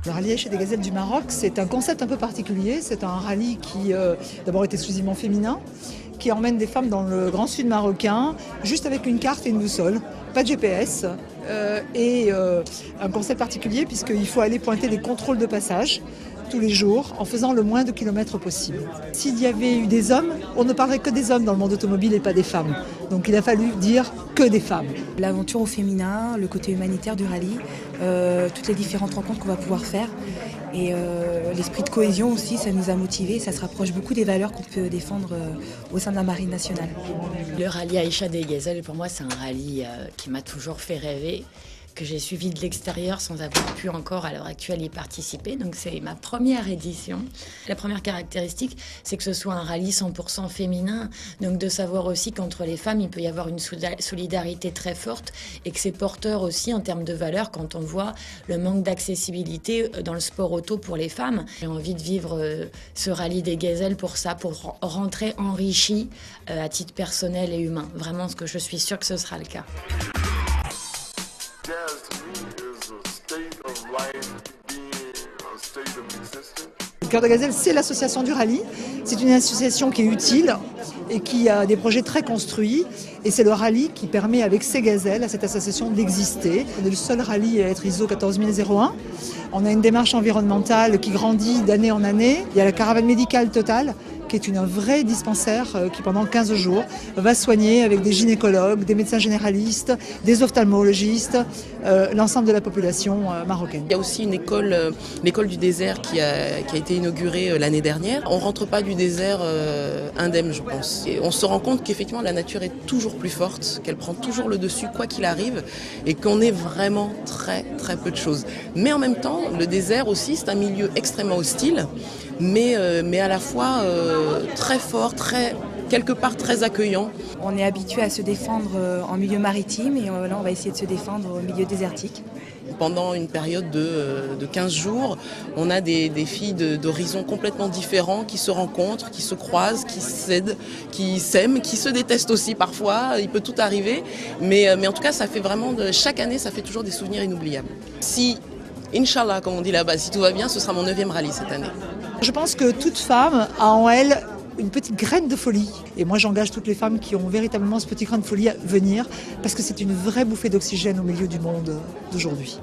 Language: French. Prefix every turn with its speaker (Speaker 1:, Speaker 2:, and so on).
Speaker 1: Le rallye Aïcha des Gazelles du Maroc, c'est un concept un peu particulier. C'est un rallye qui d'abord est exclusivement féminin, qui emmène des femmes dans le Grand Sud marocain, juste avec une carte et une boussole, pas de GPS, et un concept particulier puisqu'il faut aller pointer des contrôles de passage tous les jours en faisant le moins de kilomètres possible. S'il y avait eu des hommes, on ne parlerait que des hommes dans le monde automobile et pas des femmes. Donc il a fallu dire que des femmes.
Speaker 2: L'aventure au féminin, le côté humanitaire du rallye, toutes les différentes rencontres qu'on va pouvoir faire et l'esprit de cohésion aussi, ça nous a motivés, ça se rapproche beaucoup des valeurs qu'on peut défendre au sein de la Marine nationale.
Speaker 3: Le rallye Aïcha des Gazelles, pour moi, c'est un rallye qui m'a toujours fait rêver, que j'ai suivi de l'extérieur sans avoir pu encore à l'heure actuelle y participer. Donc c'est ma première édition. La première caractéristique, c'est que ce soit un rallye 100% féminin, donc de savoir aussi qu'entre les femmes, il peut y avoir une solidarité très forte et que c'est porteur aussi en termes de valeurs quand on voit le manque d'accessibilité dans le sport auto pour les femmes. J'ai envie de vivre ce rallye des Gazelles pour ça, pour rentrer enrichi à titre personnel et humain. Vraiment, ce que je suis sûre que ce sera le cas.
Speaker 4: Jazz to me is a state of life, being a state of existence.
Speaker 1: Le Cœur de Gazelle, c'est l'association du rallye. C'est une association qui est utile et qui a des projets très construits. Et c'est le rallye qui permet, avec ces gazelles, à cette association d'exister. On est le seul rallye à être ISO 14001. On a une démarche environnementale qui grandit d'année en année. Il y a la caravane médicale totale, qui est un vrai dispensaire qui, pendant 15 jours, va soigner avec des gynécologues, des médecins généralistes, des ophtalmologistes, l'ensemble de la population marocaine.
Speaker 5: Il y a aussi une école, l'école du désert qui a été inaugurée l'année dernière. On ne rentre pas du désert indemne, je pense. Et on se rend compte qu'effectivement la nature est toujours plus forte, qu'elle prend toujours le dessus quoi qu'il arrive et qu'on est vraiment très très peu de choses. Mais en même temps, le désert aussi, c'est un milieu extrêmement hostile, mais à la fois très fort, quelque part très accueillant.
Speaker 2: On est habitué à se défendre en milieu maritime et là on va essayer de se défendre au milieu désertique.
Speaker 5: Pendant une période de 15 jours, on a des filles d'horizons complètement différents qui se rencontrent, qui se croisent, qui s'aident, qui s'aiment, qui se détestent aussi parfois, il peut tout arriver. Mais en tout cas, ça fait vraiment, chaque année, ça fait toujours des souvenirs inoubliables. Si, Inch'Allah, comme on dit là-bas, si tout va bien, ce sera mon 9e rallye cette année.
Speaker 1: Je pense que toute femme a en elle une petite graine de folie. Et moi, j'engage toutes les femmes qui ont véritablement ce petit grain de folie à venir parce que c'est une vraie bouffée d'oxygène au milieu du monde d'aujourd'hui.